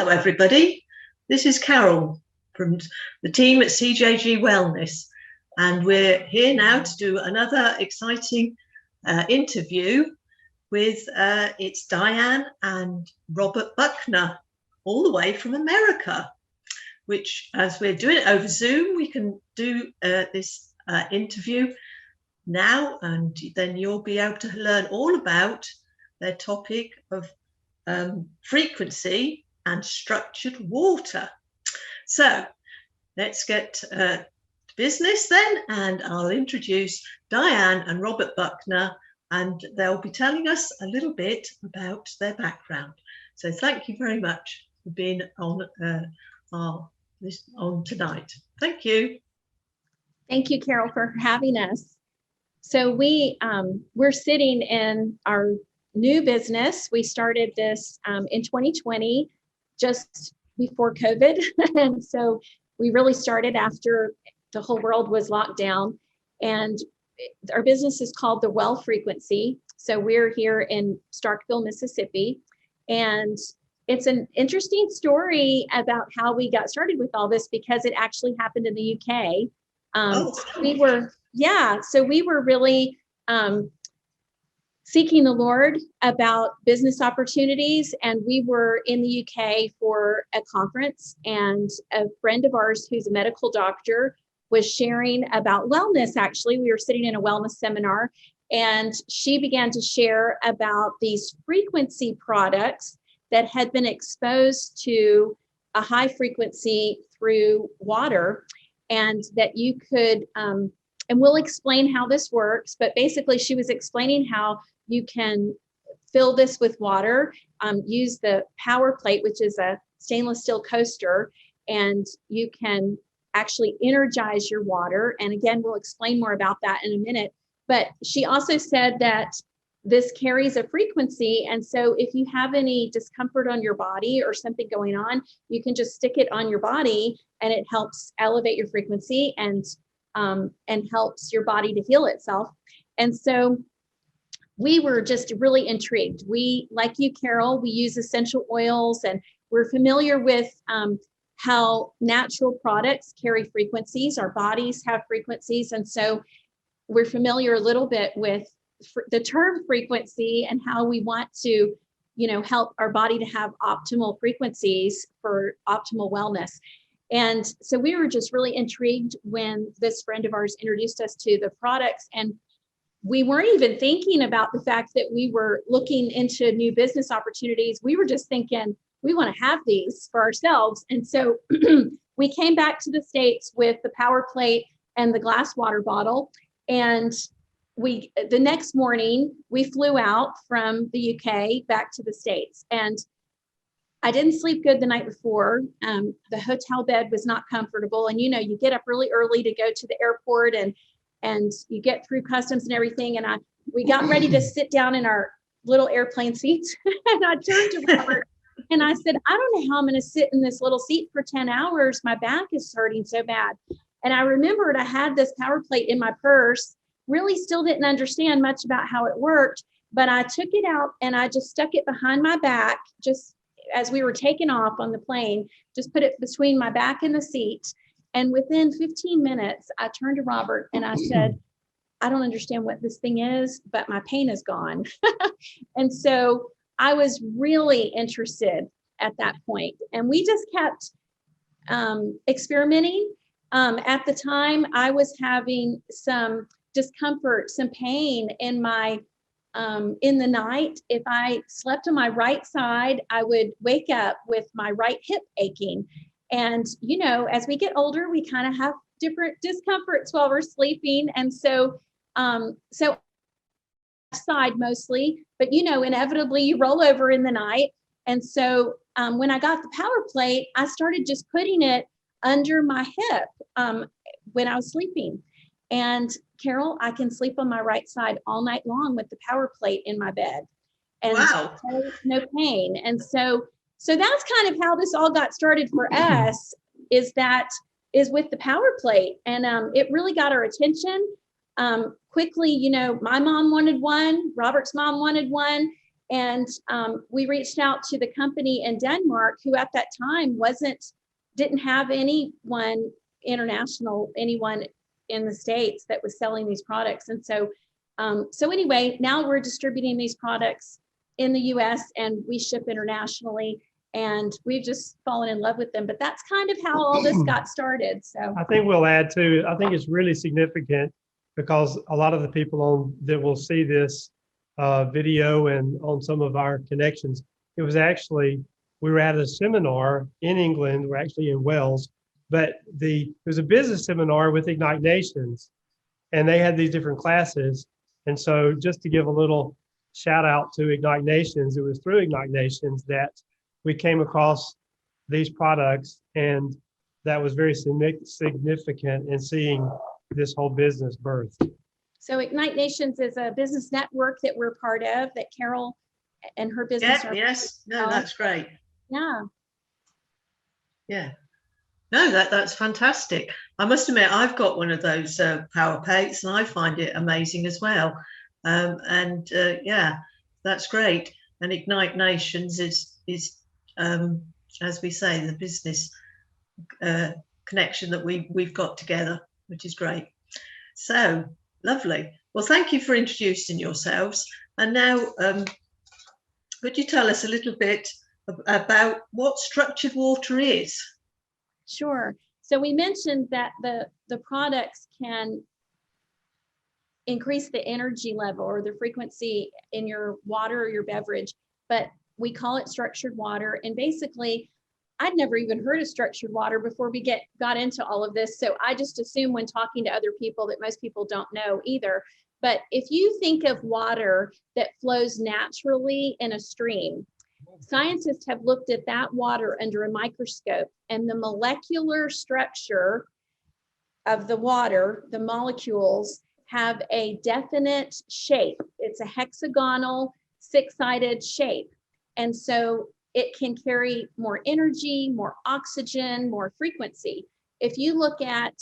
Hello, everybody. This is Carol from the team at CJG Wellness, and we're here now to do another exciting interview with it's Diane and Robert Buckner, all the way from America, which, as we're doing it over Zoom, we can do this interview now, and then you'll be able to learn all about their topic of frequency and structured water. So let's get to business then, and I'll introduce Diane and Robert Buckner, and they'll be telling us a little bit about their background. So thank you very much for being on tonight. Thank you. Thank you, Carol, for having us. So we're sitting in our new business. We started this in 2020, just before COVID. And so we really started after the whole world was locked down. And our business is called The Well Frequency. So we're here in Starkville, Mississippi. And it's an interesting story about how we got started with all this, because it actually happened in the UK. So we were really seeking the Lord about business opportunities. And we were in the UK for a conference, and a friend of ours who's a medical doctor was sharing about wellness. Actually, we were sitting in a wellness seminar, and she began to share about these frequency products that had been exposed to a high frequency through water, and that you could, and we'll explain how this works, but basically she was explaining how you can fill this with water, use the power plate, which is a stainless steel coaster, and you can actually energize your water. And again, we'll explain more about that in a minute. But she also said that this carries a frequency. And so if you have any discomfort on your body or something going on, you can just stick it on your body, and it helps elevate your frequency and helps your body to heal itself. And so we were just really intrigued. We, like you, Carol, we use essential oils, and we're familiar with how natural products carry frequencies. Our bodies have frequencies. And so we're familiar a little bit with the term frequency and how we want to, help our body to have optimal frequencies for optimal wellness. And so we were just really intrigued when this friend of ours introduced us to the products. And we weren't even thinking about the fact that we were looking into new business opportunities. We were just thinking, we want to have these for ourselves. And so we came back to the States with the power plate and the glass water bottle. And the next morning, we flew out from the UK back to the States. And I didn't sleep good the night before. The hotel bed was not comfortable. And, you get up really early to go to the airport, and you get through customs and everything. And we got ready to sit down in our little airplane seats. And I turned to Robert and I said, I don't know how I'm going to sit in this little seat for 10 hours. My back is hurting so bad. And I remembered I had this power plate in my purse, really still didn't understand much about how it worked, but I took it out and I just stuck it behind my back, just as we were taking off on the plane, just put it between my back and the seat. And within 15 minutes, I turned to Robert and I said, I don't understand what this thing is, but my pain is gone. And so I was really interested at that point. And we just kept experimenting. At the time, I was having some discomfort, some pain in my in the night. If I slept on my right side, I would wake up with my right hip aching. And, as we get older, we kind of have different discomforts while we're sleeping. And so side mostly, but, inevitably you roll over in the night. And so when I got the power plate, I started just putting it under my hip when I was sleeping. And Carol, I can sleep on my right side all night long with the power plate in my bed, and wow. no pain. And so that's kind of how this all got started for us, is with the power plate. And it really got our attention quickly. My mom wanted one, Robert's mom wanted one. And we reached out to the company in Denmark, who at that time didn't have anyone in the States that was selling these products. And so anyway, now we're distributing these products in the US and we ship internationally, and we've just fallen in love with them. But that's kind of how all this got started. So I think we'll add to, I think it's really significant because a lot of the people that will see this video and on some of our connections, it was actually, we were at a seminar in England, we're actually in Wales, but it was a business seminar with Ignite Nations, and they had these different classes. And so just to give a little shout out to Ignite Nations, it was through Ignite Nations that we came across these products, and that was very significant in seeing this whole business birth. So Ignite Nations is a business network that we're part of, that Carol and her business are. Yes, no, that's great. Yeah. Yeah. No, that's fantastic. I must admit, I've got one of those power plates, and I find it amazing as well. Yeah, that's great. And Ignite Nations is as we say, the business connection that we've got together, which is great. So lovely. Well, thank you for introducing yourselves. And now, could you tell us a little bit about what structured water is? Sure. So we mentioned that the products can increase the energy level or the frequency in your water or your beverage, but we call it structured water. And basically, I'd never even heard of structured water before we got into all of this. So I just assume when talking to other people that most people don't know either. But if you think of water that flows naturally in a stream, scientists have looked at that water under a microscope, and the molecular structure of the water, the molecules, have a definite shape. It's a hexagonal, six-sided shape. And so it can carry more energy, more oxygen, more frequency. If you look at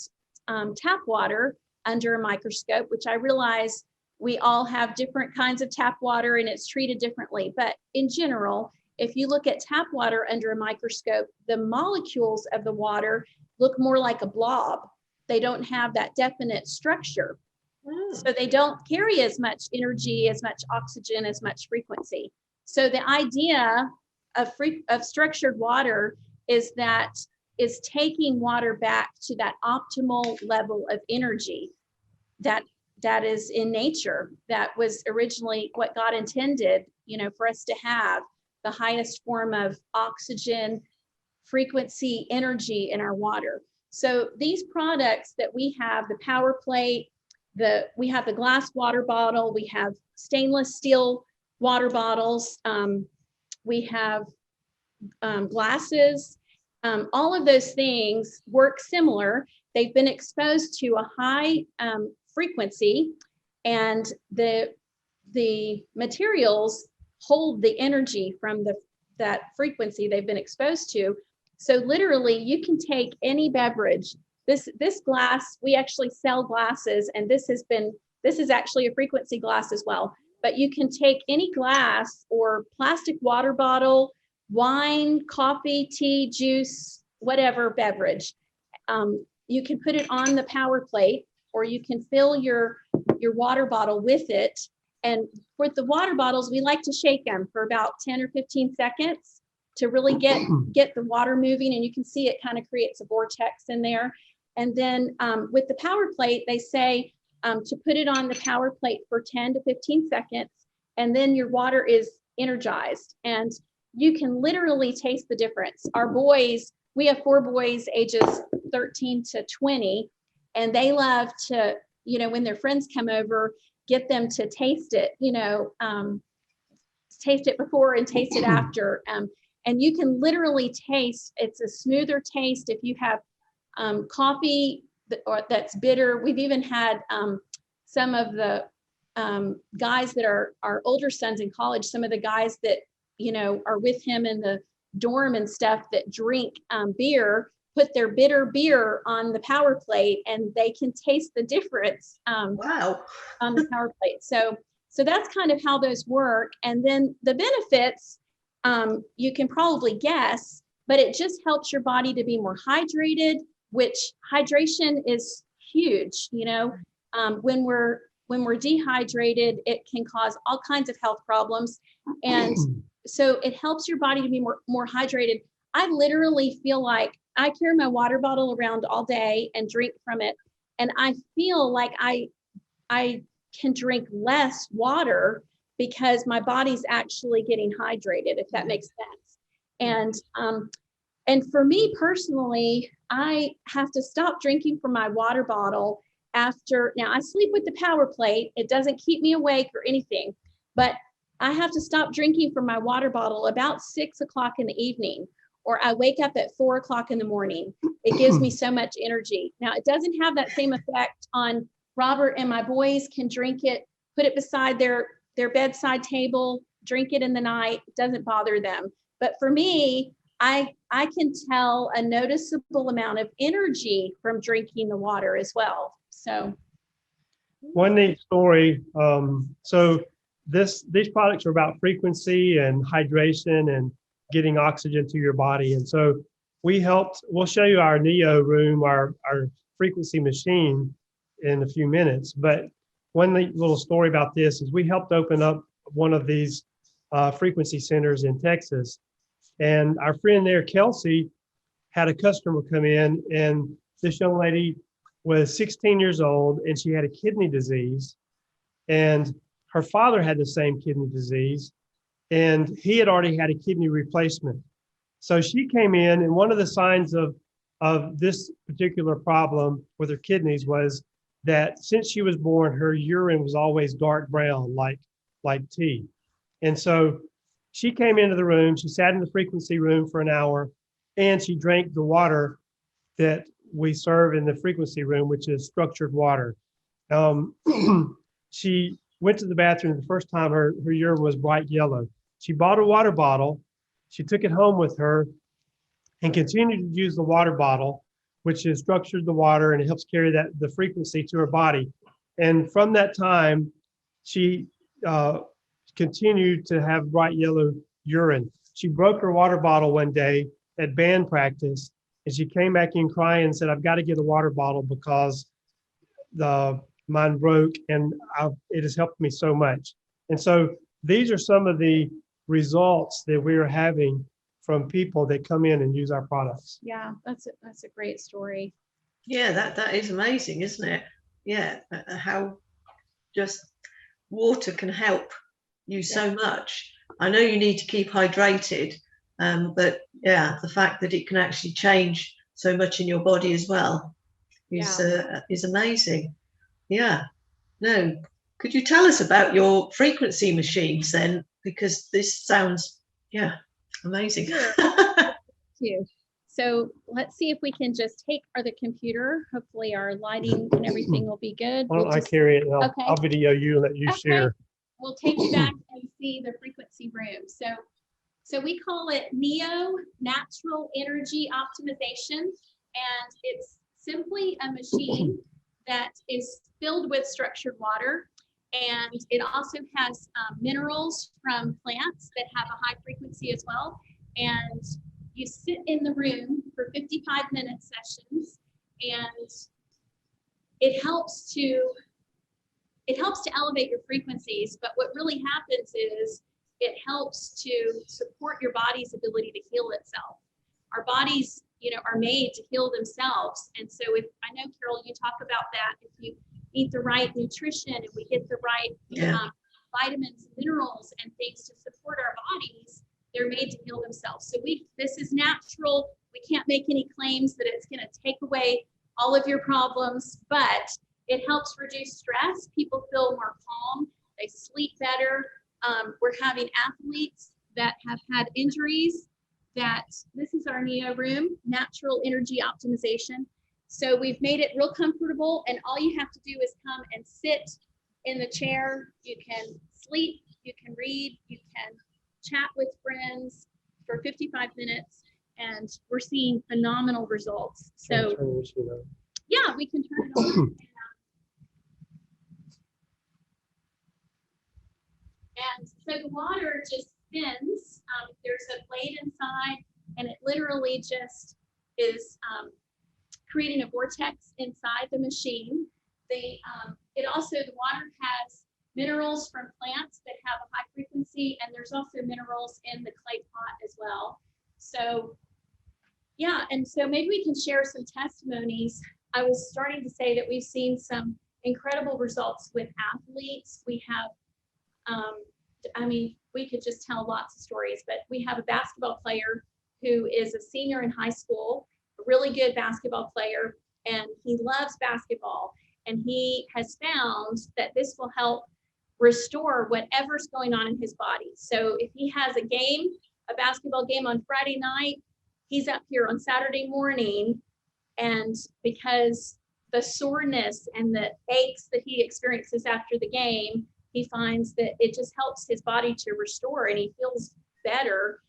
tap water under a microscope, which I realize we all have different kinds of tap water and it's treated differently, but in general, if you look at tap water under a microscope, the molecules of the water look more like a blob. They don't have that definite structure. So they don't carry as much energy, as much oxygen, as much frequency. So the idea of structured water is taking water back to that optimal level of energy that is in nature, that was originally what God intended, for us to have, the highest form of oxygen, frequency, energy in our water. So these products that we have, the power plate, we have the glass water bottle, we have stainless steel water bottles, we have glasses, all of those things work similar. They've been exposed to a high frequency, and the materials hold the energy from that frequency they've been exposed to. So literally you can take any beverage. This glass, we actually sell glasses, and this is actually a frequency glass as well. But you can take any glass or plastic water bottle, wine, coffee, tea, juice, whatever beverage. You can put it on the power plate, or you can fill your water bottle with it. And with the water bottles, we like to shake them for about 10 or 15 seconds to really get the water moving. And you can see it kind of creates a vortex in there. And then with the power plate, they say to put it on the power plate for 10 to 15 seconds, and then your water is energized. And you can literally taste the difference. Our boys, we have 4 boys ages 13 to 20, and they love to, when their friends come over, get them to taste it, taste it before and taste it after. And you can literally taste, it's a smoother taste if you have coffee that's bitter. We've even had some of the guys that are our older sons in college, some of the guys that, are with him in the dorm and stuff that drink beer, put their bitter beer on the power plate, and they can taste the difference Wow. on the power plate. So So that's kind of how those work. And then the benefits, you can probably guess, but it just helps your body to be more hydrated, which hydration is huge. When we're dehydrated, it can cause all kinds of health problems. And so it helps your body to be more hydrated. I literally feel like I carry my water bottle around all day and drink from it. And I feel like I can drink less water because my body's actually getting hydrated, if that makes sense. And for me personally, I have to stop drinking from my water bottle now I sleep with the power plate. It doesn't keep me awake or anything, but I have to stop drinking from my water bottle about 6 o'clock in the evening, or I wake up at 4 o'clock in the morning. It gives me so much energy. Now, it doesn't have that same effect on Robert, and my boys can drink it, put it beside their bedside table, drink it in the night. It doesn't bother them. But for me, I can tell a noticeable amount of energy from drinking the water as well. So one neat story. So these products are about frequency and hydration and getting oxygen to your body. And so we'll show you our Neo room, our frequency machine in a few minutes. But one neat little story about this is we helped open up one of these frequency centers in Texas. And our friend there, Kelsey, had a customer come in, and this young lady was 16 years old, and she had a kidney disease, and her father had the same kidney disease, and he had already had a kidney replacement. So she came in, and one of the signs of this particular problem with her kidneys was that since she was born, her urine was always dark brown, like tea. And so she came into the room, she sat in the frequency room for an hour, and she drank the water that we serve in the frequency room, which is structured water. She went to the bathroom the first time, her urine was bright yellow. She bought a water bottle, she took it home with her and continued to use the water bottle, which is structured the water and it helps carry the frequency to her body. And from that time, she continued to have bright yellow urine. She broke her water bottle one day at band practice, and she came back in crying and said, "I've got to get a water bottle because mine broke, and it has helped me so much." And so these are some of the results that we are having from people that come in and use our products. Yeah, that's a great story. Yeah, that is amazing, isn't it? Yeah, how just water can help you so much. I know you need to keep hydrated, but yeah, the fact that it can actually change so much in your body as well is amazing. Yeah. No, could you tell us about your frequency machines then? Because this sounds, amazing. Sure. Thank you. So let's see if we can just take the computer. Hopefully our lighting and everything will be good. Why don't I carry it? And I'll video you and let you share. We'll take you back and see the frequency room. So we call it Neo Natural Energy Optimization, and it's simply a machine that is filled with structured water, and it also has minerals from plants that have a high frequency as well. And you sit in the room for 55-minute sessions, and it helps to elevate your frequencies. But what really happens is it helps to support your body's ability to heal itself. Our bodies, are made to heal themselves. And so I know, Carol, you talk about that. If you eat the right nutrition and we get the right vitamins, minerals, and things to support our bodies, they're made to heal themselves. So this is natural. We can't make any claims that it's going to take away all of your problems, but it helps reduce stress. People feel more calm. They sleep better. We're having athletes that have had injuries. This is our Neo room, natural energy optimization. So we've made it real comfortable, and all you have to do is come and sit in the chair. You can sleep, you can read, you can chat with friends for 55 minutes, and we're seeing phenomenal results. So yeah, we can turn it on. water just spins. There's a blade inside, and it literally just is creating a vortex inside the machine. It also, the water has minerals from plants that have a high frequency, and there's also minerals in the clay pot as well. So yeah, and so maybe we can share some testimonies. I was starting to say that we've seen some incredible results with athletes. We have, I mean, we could just tell lots of stories, but we have a basketball player who is a senior in high school, a really good basketball player, and he loves basketball. And he has found that this will help restore whatever's going on in his body. So if he has a game, a basketball game on Friday night, he's up here on Saturday morning, and because the soreness and the aches that he experiences after the game, he finds that it just helps his body to restore, and he feels better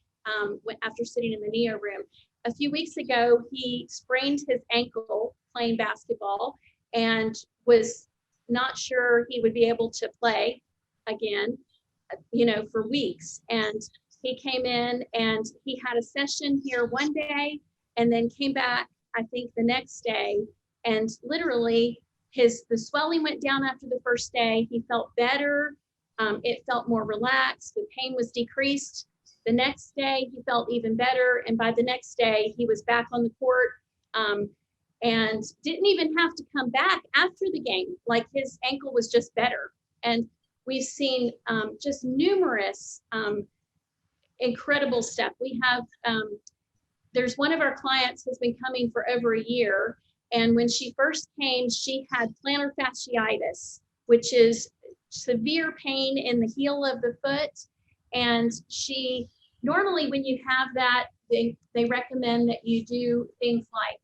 after sitting in the neo room. A few weeks ago, he sprained his ankle playing basketball and was not sure he would be able to play again, for weeks. And he came in and he had a session here one day and then came back, I think, the next day. And literally the swelling went down after the first day. He felt better. It felt more relaxed. The pain was decreased. The next day he felt even better. And by the next day he was back on the court and didn't even have to come back after the game. Like, his ankle was just better. And we've seen just numerous incredible stuff. We have, there's one of our clients who's been coming for over a year. And when she first came, she had plantar fasciitis, which is severe pain in the heel of the foot. And she, normally when you have that, they recommend that you do things like,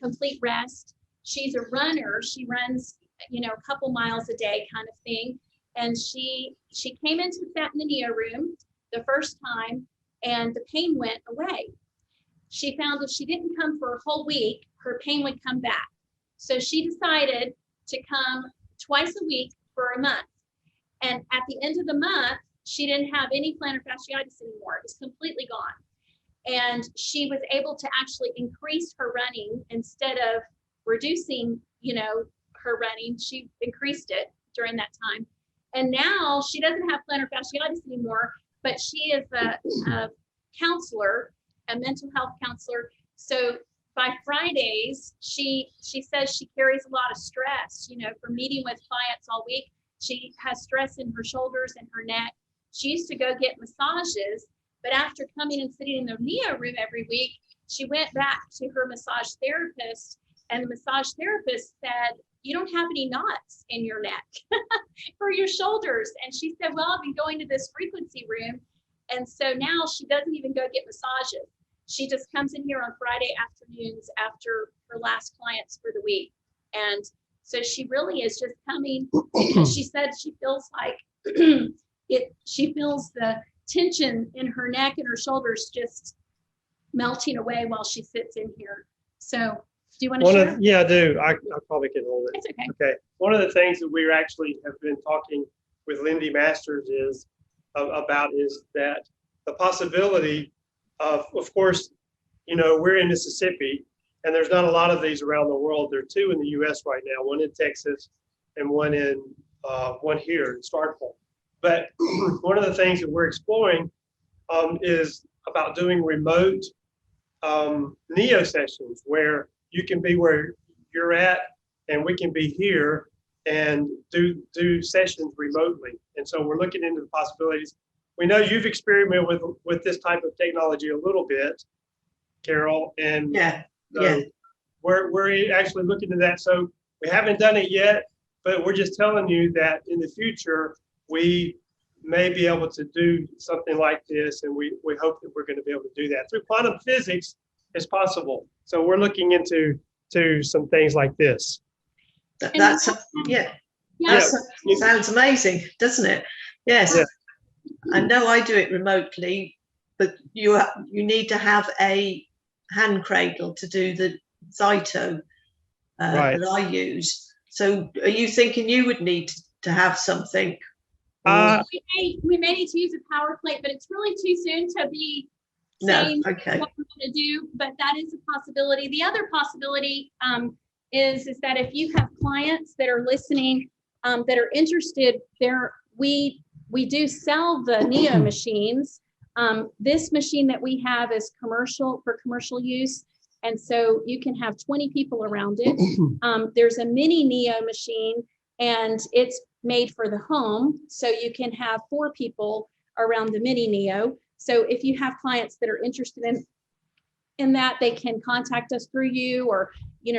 complete rest. She's a runner. She runs, a couple miles a day kind of thing. And she came into sat in the neo room the first time, and the pain went away. She found if she didn't come for a whole week, her pain would come back. So she decided to come twice a week for a month. And at the end of the month, she didn't have any plantar fasciitis anymore. It was completely gone. And she was able to actually increase her running instead of reducing, her running. She increased it during that time. And now she doesn't have plantar fasciitis anymore, but she is a counselor, a mental health counselor. So by Fridays, she says she carries a lot of stress, from meeting with clients all week. She has stress in her shoulders and her neck. She used to go get massages, but after coming and sitting in the neo room every week, she went back to her massage therapist, and the massage therapist said, "You don't have any knots in your neck or your shoulders." And she said, "Well, I've been going to this frequency room." And so now she doesn't even go get massages. She just comes in here on Friday afternoons after her last clients for the week. And so she really is just coming. She said she feels like she feels the tension in her neck and her shoulders just melting away while she sits in here. So do you want to share? Yeah, I do. I probably can hold it. It's okay. Okay. One of the things that we actually have been talking with Lindy Masters about is that the possibility of course, we're in Mississippi, and there's not a lot of these around the world. There are 2 in the U.S. right now, one in Texas and one here in Starkville. But one of the things that we're exploring is about doing remote neo sessions where you can be where you're at and we can be here and do sessions remotely. And so we're looking into the possibilities. We know you've experimented with this type of technology a little bit, Carol, and we're actually looking into that. So we haven't done it yet, but we're just telling you that in the future we may be able to do something like this, and we hope that we're going to be able to do that through quantum physics. It's possible. So we're looking into some things like this. That sounds amazing, doesn't it? Yes. Yeah. I know I do it remotely, but you need to have a hand cradle to do the Zyto that I use. So are you thinking you would need to have something We may need to use a power plate, but it's really too soon to be saying okay. what we're going to do, but that is a possibility. The other possibility is that if you have clients that are listening that are interested, we do sell the Neo machines. This machine that we have is for commercial use, and so you can have 20 people around it. There's a mini Neo machine, and it's made for the home, so you can have 4 people around the mini Neo. So if you have clients that are interested in that, they can contact us through you, or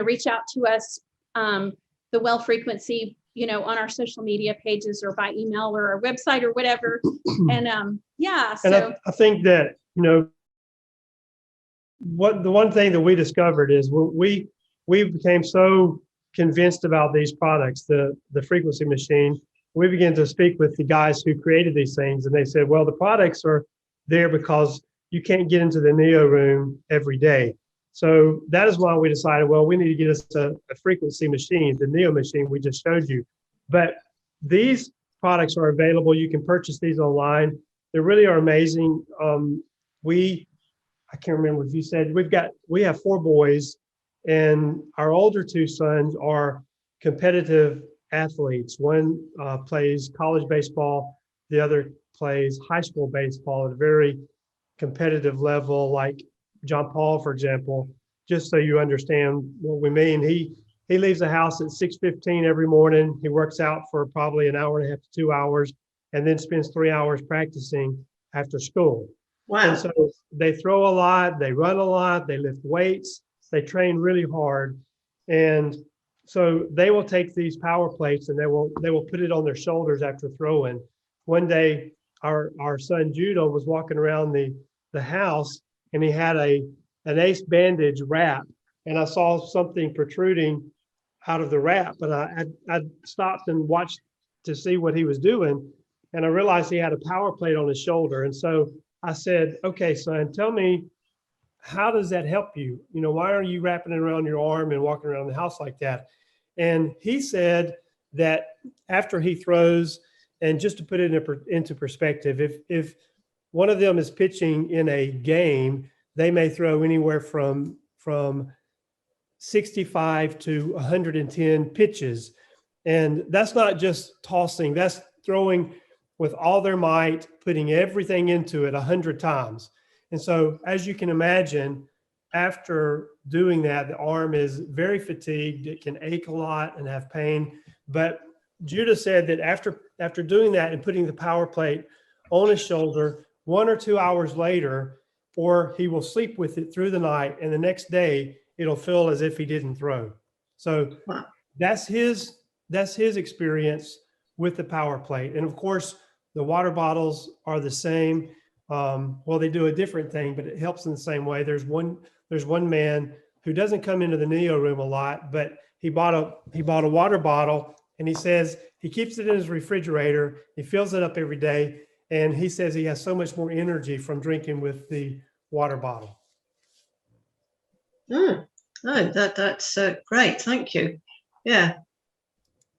reach out to us, the Well Frequency, on our social media pages, or by email, or our website, or whatever. And yeah, so and I think that the one thing that we discovered is we became so convinced about these products, the frequency machine. We began to speak with the guys who created these things, and they said, well, the products are there because you can't get into the Neo room every day. So that is why we decided, well, we need to get us a frequency machine, the Neo machine we just showed you. But these products are available. You can purchase these online. They really are amazing. I can't remember if you said, we have 4 boys, and our older 2 sons are competitive athletes. One plays college baseball, the other plays high school baseball at a very competitive level, like John Paul, for example. Just so you understand what we mean, he leaves the house at 6:15 every morning. He works out for probably an hour and a half to 2 hours, and then spends 3 hours practicing after school. Wow. And so they throw a lot, they run a lot, they lift weights, they train really hard. And so they will take these power plates and they will put it on their shoulders after throwing. One day, our son Judah was walking around the house, and he had an ace bandage wrap, and I saw something protruding out of the wrap, and I stopped and watched to see what he was doing, and I realized he had a power plate on his shoulder. And so I said, okay, son, tell me, how does that help you? Why are you wrapping it around your arm and walking around the house like that? And he said that after he throws, and just to put it into perspective, if one of them is pitching in a game, they may throw anywhere from 65 to 110 pitches. And that's not just tossing, that's throwing with all their might, putting everything into it 100 times. And so, as you can imagine, after doing that, the arm is very fatigued. It can ache a lot and have pain. But Judah said that after doing that and putting the power plate on his shoulder, 1 or 2 hours later, or he will sleep with it through the night, and the next day it'll feel as if he didn't throw. So Wow. that's his experience with the power plate. And of course, the water bottles are the same. Well, they do a different thing, but it helps in the same way. There's one man who doesn't come into the Neo room a lot, but he bought a water bottle, and he says he keeps it in his refrigerator. He fills it up every day, and he says he has so much more energy from drinking with the water bottle. Oh, that's great. Thank you. Yeah.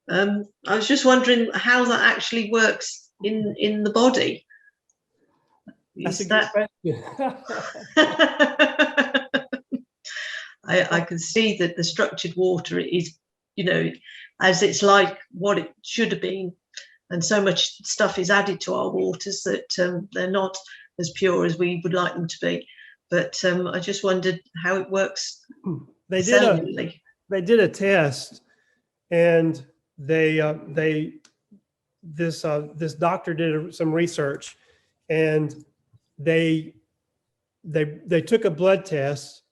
I was just wondering how that actually works in the body. That's a good question. I can see that the structured water is, as it's like what it should have been, and so much stuff is added to our waters that they're not as pure as we would like them to be. But I just wondered how it works. They did a test, and this doctor did some research, and they took a blood test,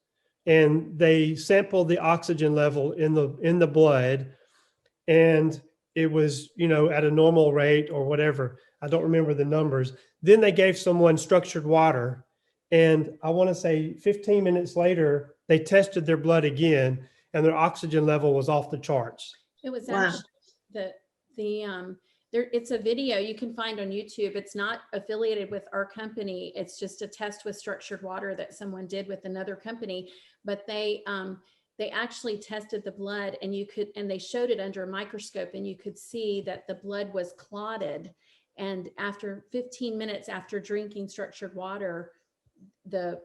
and they sampled the oxygen level in the blood, and it was at a normal rate or whatever. I don't remember the numbers. Then they gave someone structured water, and I want to say 15 minutes later they tested their blood again, and their oxygen level was off the charts. It was actually it's a video you can find on YouTube. It's not affiliated with our company. It's just a test with structured water that someone did with another company, but they actually tested the blood, and they showed it under a microscope, and you could see that the blood was clotted, And after 15 minutes after drinking structured water, the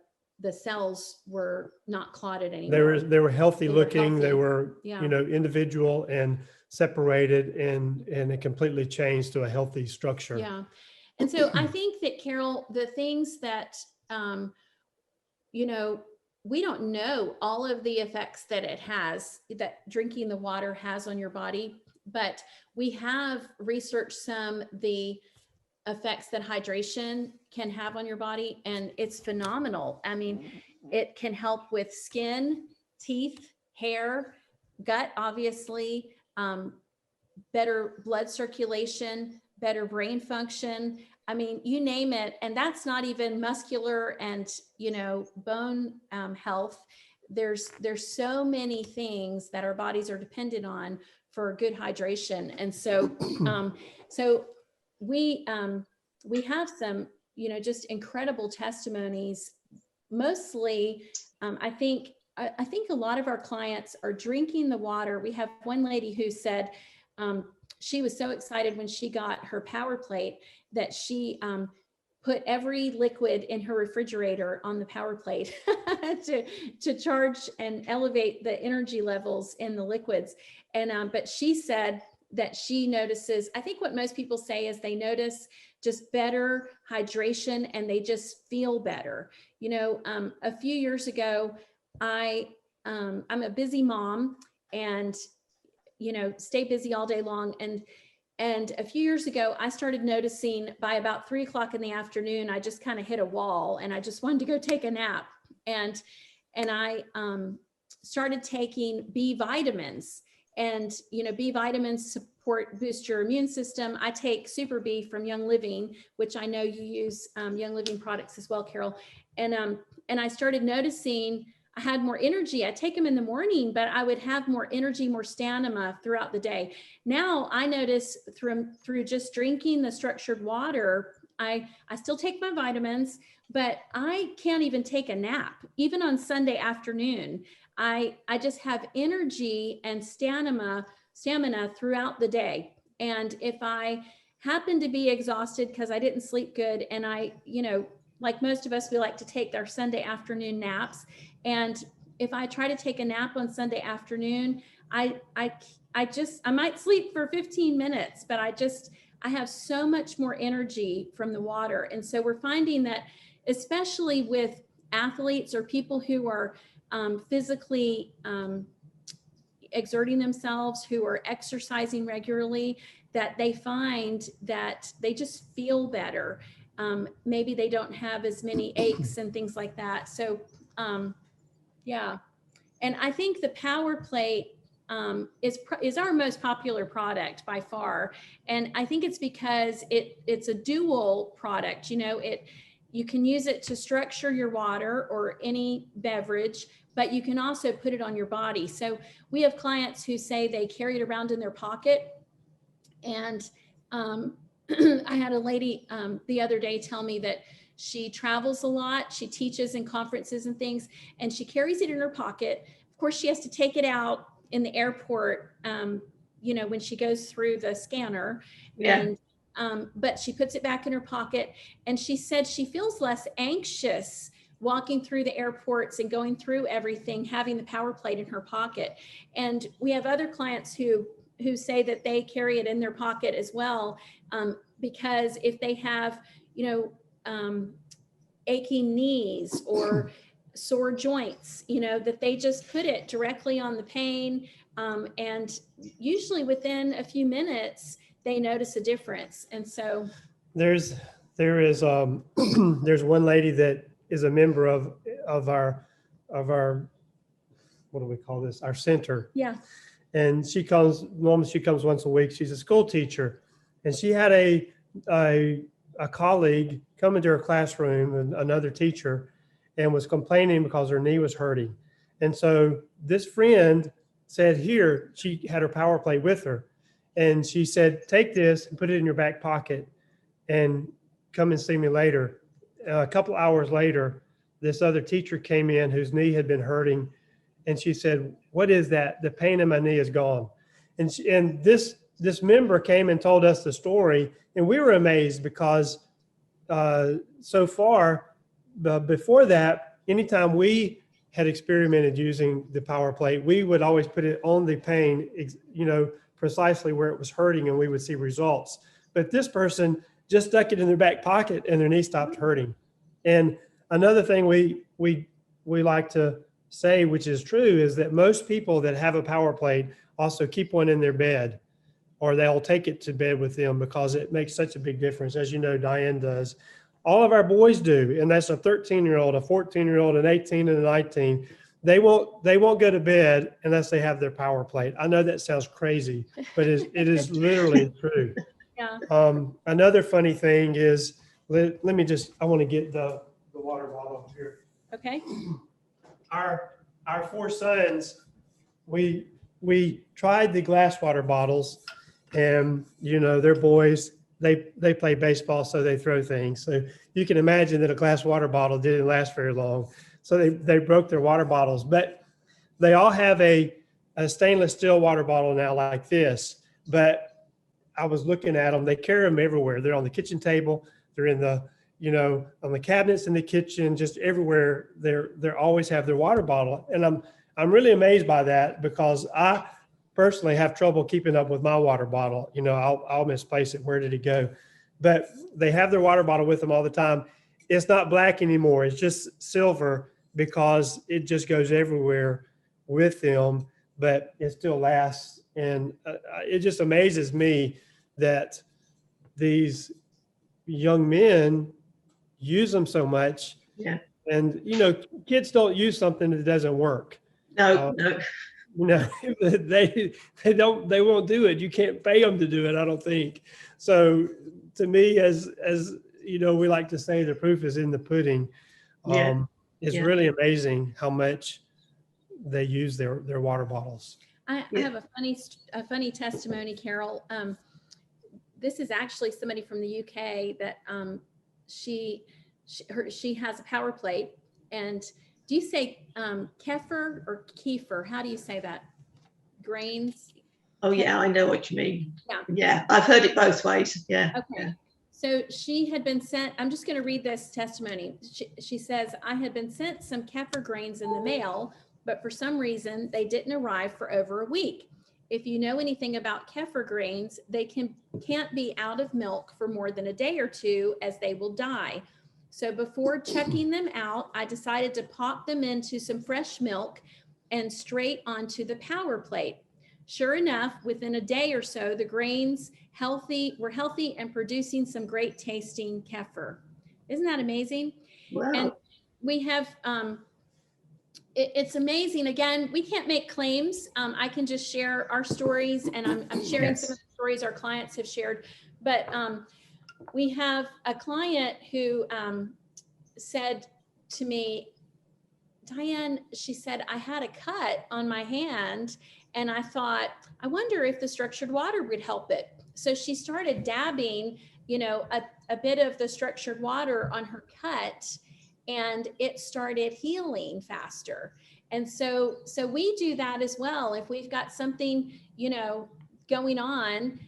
cells were not clotted anymore. They were healthy They were looking. healthy. They were, Yeah. you know, individual and separated, and it completely changed to a healthy structure. Yeah. And so I think that, Carol, the things that, you know, we don't know all of the effects that it has, that drinking the water has on your body, but we have researched some the effects that hydration can have on your body, and it's phenomenal. I mean, it can help with skin, teeth, hair, gut, obviously, better blood circulation, better brain function. I mean, you name it. And that's not even muscular and, you know, bone health. There's so many things that our bodies are dependent on for good hydration. And so, so we have some, you know, just incredible testimonies. Mostly, I think a lot of our clients are drinking the water. We have one lady who said she was so excited when she got her power plate that she put every liquid in her refrigerator on the power plate to charge and elevate the energy levels in the liquids. And but she said that she notices, I think what most people say is they notice just better hydration and they just feel better. You know, a few years ago, I'm a busy mom and, you know, stay busy all day long. And a few years ago, I started noticing by about 3 o'clock in the afternoon, I just kind of hit a wall and I just wanted to go take a nap. And I started taking B vitamins. And, you know, B vitamins boost your immune system. I take Super B from Young Living, which I know you use Young Living products as well, Carol. And I started noticing I had more energy. I take them in the morning, but I would have more energy, more stamina throughout the day. Now I notice through just drinking the structured water, I still take my vitamins, but I can't even take a nap. Even on Sunday afternoon, I just have energy and stamina throughout the day. And if I happen to be exhausted because I didn't sleep good, and I, you know, like most of us, we like to take our Sunday afternoon naps. And if I try to take a nap on Sunday afternoon, I might sleep for 15 minutes, but I have so much more energy from the water. And so we're finding that, especially with athletes or people who are physically exerting themselves, who are exercising regularly, that they find that they just feel better. Maybe they don't have as many aches and things like that. So, yeah. And I think the Power Plate is our most popular product by far. And I think it's because it's a dual product. You know, you can use it to structure your water or any beverage, but you can also put it on your body. So we have clients who say they carry it around in their pocket. And I had a lady the other day tell me that she travels a lot. She teaches in conferences and things, and she carries it in her pocket. Of course, she has to take it out in the airport, you know, when she goes through the scanner. Yeah. And but she puts it back in her pocket, and she said she feels less anxious walking through the airports and going through everything, having the Power Plate in her pocket. And we have other clients who say that they carry it in their pocket as well, because if they have, you know, aching knees or sore joints, you know, that they just put it directly on the pain, and usually within a few minutes they notice a difference. And so there is there's one lady that is a member of our what do we call this, our center. Yeah. And she comes once a week. She's a school teacher, and she had a colleague come into her classroom, another teacher, and was complaining because her knee was hurting. And so this friend said, here, she had her Power Plate with her, and she said, take this and put it in your back pocket and come and see me later. A couple hours later, this other teacher came in whose knee had been hurting, and she said, what is that? The pain in my knee is gone. And this this member came and told us the story, and we were amazed because so far, before that, anytime we had experimented using the power plate, we would always put it on the pain, precisely where it was hurting, and we would see results. But this person just stuck it in their back pocket and their knee stopped hurting. And another thing we like to say, which is true, is that most people that have a power plate also keep one in their bed, or they'll take it to bed with them because it makes such a big difference. As you know, Diane does. All of our boys do, and that's a 13-year-old, a 14-year-old, an 18, and a 19. They won't go to bed unless they have their power plate. I know that sounds crazy, but it is literally true. Yeah. Another funny thing is, I want to get the water bottle here. Okay. Our 4 sons, we tried the glass water bottles, and they're boys. They play baseball, so they throw things. So you can imagine that a glass water bottle didn't last very long. So they broke their water bottles, but they all have a stainless steel water bottle now like this. But I was looking at them. They carry them everywhere. They're on the kitchen table. They're in the on the cabinets in the kitchen, just everywhere. They always have their water bottle, and I'm really amazed by that, because I personally have trouble keeping up with my water bottle. I'll misplace it. Where did it go? But they have their water bottle with them all the time. It's not black anymore. It's just silver, because it just goes everywhere with them, but it still lasts. And it just amazes me that these young men use them so much. Yeah. And, kids don't use something that doesn't work. No. They won't do it. You can't pay them to do it, I don't think. So to me, as we like to say, the proof is in the pudding. It's really amazing how much they use their water bottles. I have a funny testimony, Carol. This is actually somebody from the UK that she has a power plate. And do you say Kefir or Kefir? How do you say that? Grains? Oh, yeah, I know what you mean. Yeah. Yeah, I've heard it both ways. Yeah. Okay. Yeah. So she had been sent, I'm just going to read this testimony. She says, I had been sent some Kefir grains in the mail, but for some reason they didn't arrive for over a week. If you know anything about Kefir grains, they can't be out of milk for more than a day or two, as they will die. So before checking them out, I decided to pop them into some fresh milk and straight onto the power plate. Sure enough, within a day or so, the grains were healthy and producing some great tasting kefir. Isn't that amazing? Wow. And we have, it's amazing. Again, we can't make claims. I can just share our stories, and I'm sharing some of the stories our clients have shared. But we have a client who said to me, Diane, she said, I had a cut on my hand, and I thought, I wonder if the structured water would help it. So she started dabbing, a bit of the structured water on her cut, and it started healing faster. And so we do that as well. If we've got something, going on,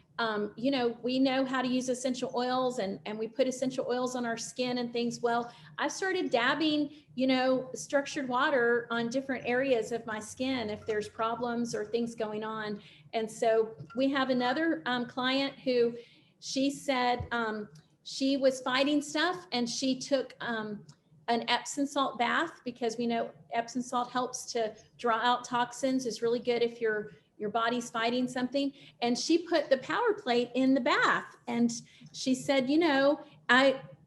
we know how to use essential oils, and we put essential oils on our skin and things. Well, I started dabbing, structured water on different areas of my skin if there's problems or things going on. And so we have another client who, she said she was fighting stuff, and she took an Epsom salt bath, because we know Epsom salt helps to draw out toxins. It's really good if your body's fighting something. And she put the power plate in the bath, and she said,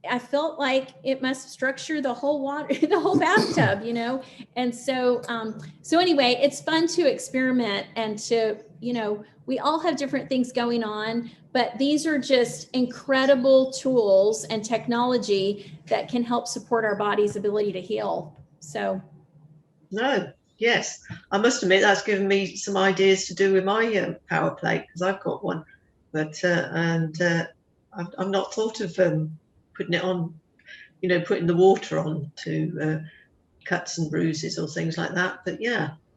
I felt like it must structure the whole water, the whole bathtub, And so anyway, it's fun to experiment, and to, we all have different things going on, but these are just incredible tools and technology that can help support our body's ability to heal. So. No, yes, I must admit that's given me some ideas to do with my power plate, because I've got one, but I've not thought of putting it on, putting the water on to cuts and bruises or things like that. But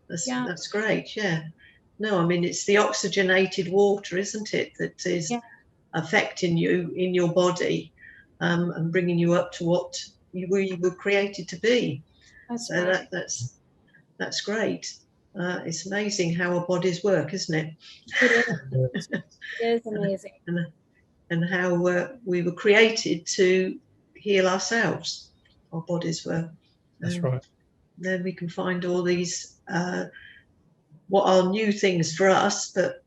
that's great. Yeah. No, I mean, it's the oxygenated water, isn't it, that is affecting you in your body, and bringing you up to what you were created to be. That's so right. that's great. It's amazing how our bodies work, isn't it? It is. It is amazing. And how we were created to heal ourselves. Our bodies were. That's right. Then we can find all these what are new things for us, but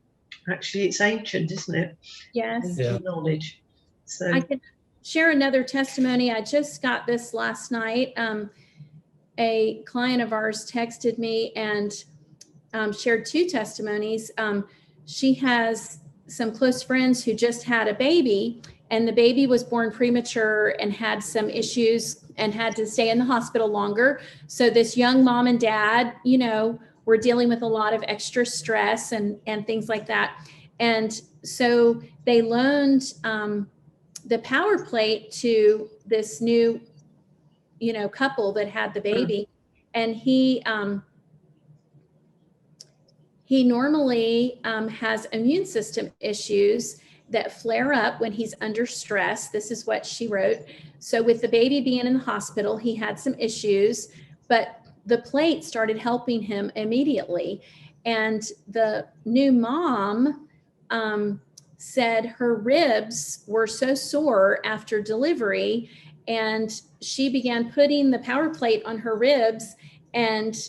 actually it's ancient, isn't it? Yes. Ancient knowledge. So I could share another testimony. I just got this last night. A client of ours texted me and shared two testimonies. She has some close friends who just had a baby, and the baby was born premature and had some issues and had to stay in the hospital longer. So this young mom and dad, you know, were dealing with a lot of extra stress and things like that. And so they loaned the power plate to this new, you know, couple that had the baby. And he normally has immune system issues that flare up when he's under stress. This is what she wrote. So with the baby being in the hospital, he had some issues, but the plate started helping him immediately. And the new mom said her ribs were so sore after delivery, and she began putting the power plate on her ribs, and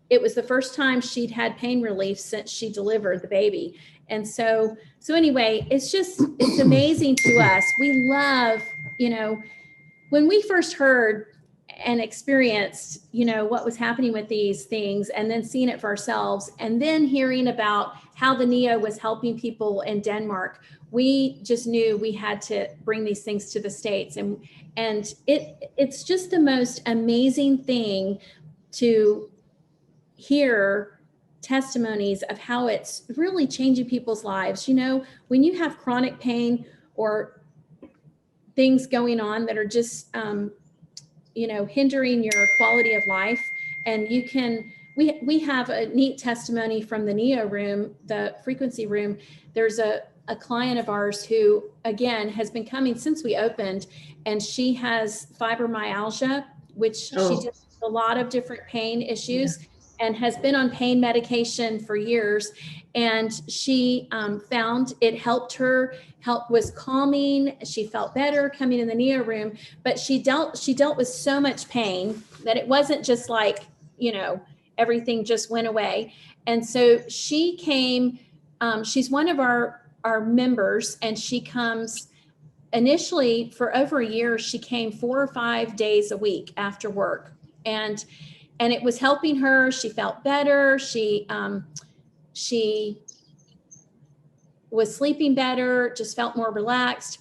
it was the first time she'd had pain relief since she delivered the baby. And so anyway, it's amazing to us. We love, you know, when we first heard and experienced, you know, what was happening with these things, and then seeing it for ourselves, and then hearing about how the NEO was helping people in Denmark, we just knew we had to bring these things to the States. And it's just the most amazing thing to hear testimonies of how it's really changing people's lives. You know, when you have chronic pain or things going on that are just, you know, hindering your quality of life, and you can, we have a neat testimony from the NEO room, the frequency room. There's a client of ours who, again, has been coming since we opened, and she has fibromyalgia, which she deals with a lot of different pain issues. And has been on pain medication for years. And she found it helped her, was calming. She felt better coming in the NEO room, but she dealt with so much pain that it wasn't just like, you know, everything just went away. And so she came, she's one of our members, and she comes initially for over a year. She came 4 or 5 days a week after work. And it was helping her. She felt better. She was sleeping better, just felt more relaxed.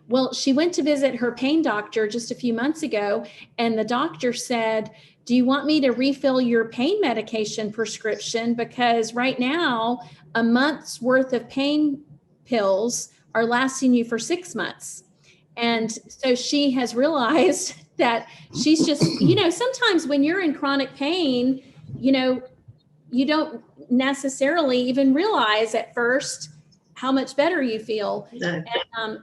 Well, she went to visit her pain doctor just a few months ago, and the doctor said, "Do you want me to refill your pain medication prescription? Because right now, a month's worth of pain pills are lasting you for 6 months." And so she has realized that she's just, you know, sometimes when you're in chronic pain, you know, you don't necessarily even realize at first how much better you feel. No.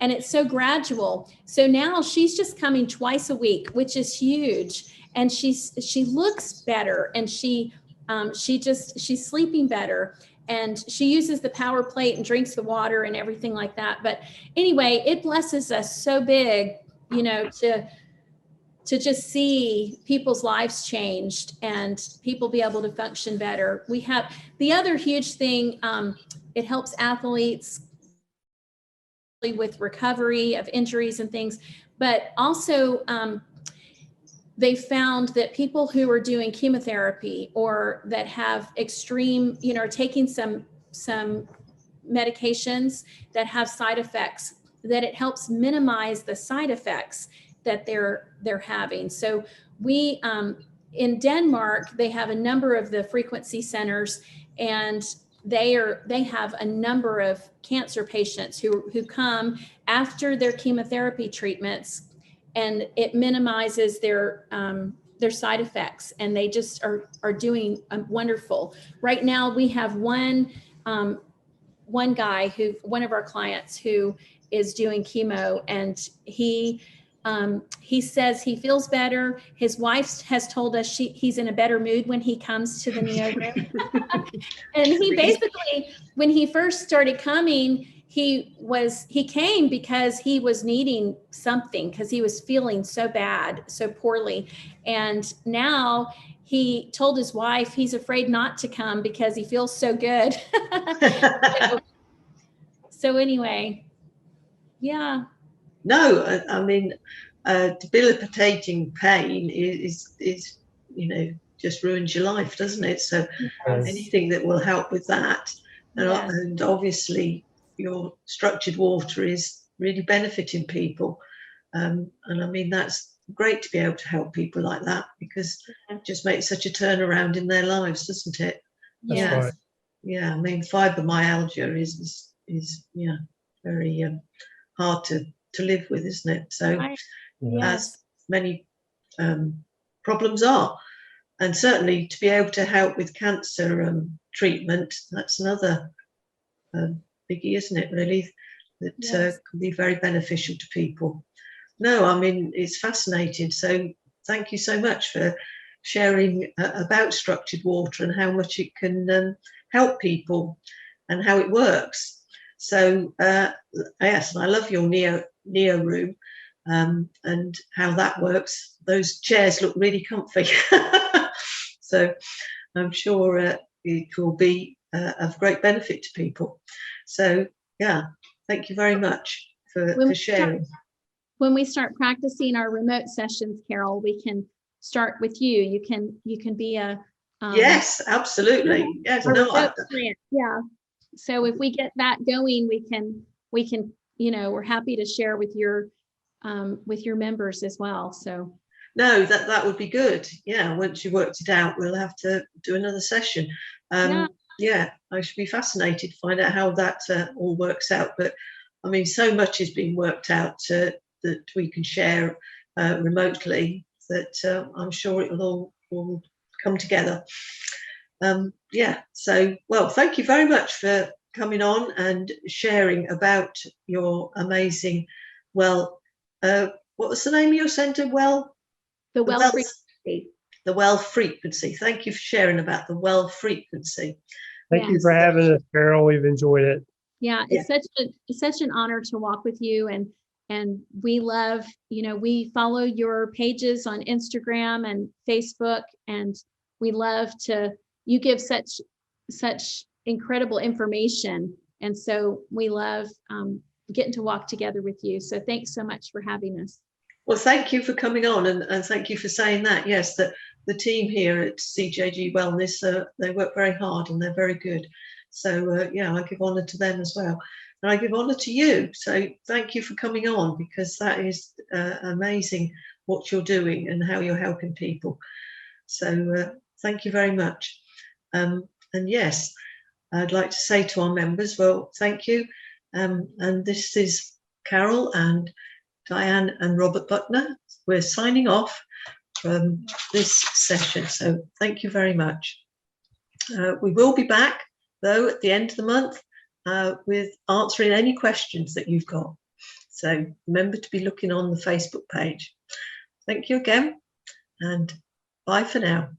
And it's so gradual. So now she's just coming twice a week, which is huge. And she looks better, and she's sleeping better. And she uses the power plate and drinks the water and everything like that. But anyway, it blesses us so big, you know, to just see people's lives changed and people be able to function better. We have the other huge thing, it helps athletes with recovery of injuries and things, but also they found that people who are doing chemotherapy or that have extreme, you know, are taking some medications that have side effects, that it helps minimize the side effects that they're having. So we, in Denmark, they have a number of the frequency centers, and they have a number of cancer patients who come after their chemotherapy treatments, and it minimizes their their side effects, and they just are doing wonderful. Right now, we have one guy one of our clients who is doing chemo, and he says he feels better. His wife has told us he's in a better mood when he comes to the neo room. And he basically, when he first started coming, he came because he was needing something, because he was feeling so bad, so poorly. And now he told his wife he's afraid not to come because he feels so good. So anyway, yeah. No, I mean, debilitating pain is just ruins your life, doesn't it? So anything that will help with that, and obviously your structured water is really benefiting people, and I mean that's great to be able to help people like that, because it just makes such a turnaround in their lives, doesn't it? That's right. Yeah, I mean fibromyalgia is very hard to live with, isn't it? So as many problems are, and certainly to be able to help with cancer treatment, that's another biggie, isn't it, really, that can be very beneficial to people. No, I mean, it's fascinating. So thank you so much for sharing about structured water and how much it can help people and how it works. So yes, and I love your neo room and how that works. Those chairs look really comfy. So I'm sure it will be of great benefit to people. So yeah, thank you very much for sharing. When we start practicing our remote sessions, Carol, we can start with you. You can be a yes, absolutely. Yes, yeah. So if we get that going, we can we're happy to share with your members as well. So no, that would be good. Yeah, once you worked it out, we'll have to do another session. Yeah, I should be fascinated to find out how that all works out. But I mean, so much is being worked out that we can share remotely, that I'm sure it will all come together. Yeah, so, well, thank you very much for coming on and sharing about your amazing, what was the name of your centre? The well frequency. The well frequency. Thank you for sharing about the well frequency. Thank you for having us, Carol. We've enjoyed it. Yeah, it's such an honor to walk with you, and we love, we follow your pages on Instagram and Facebook, and we love you give such incredible information, and so we love getting to walk together with you. So thanks so much for having us. Well, thank you for coming on, and thank you for saying that. Yes, the team here at CJG Wellness, they work very hard and they're very good. So yeah, I give honour to them as well. And I give honour to you. So thank you for coming on, because that is amazing what you're doing and how you're helping people. So thank you very much. And yes, I'd like to say to our members, well, thank you. And this is Carol and Diane and Robert Buckner. We're signing off from this session. So thank you very much. We will be back, though, at the end of the month with answering any questions that you've got. So remember to be looking on the Facebook page. Thank you again, and bye for now.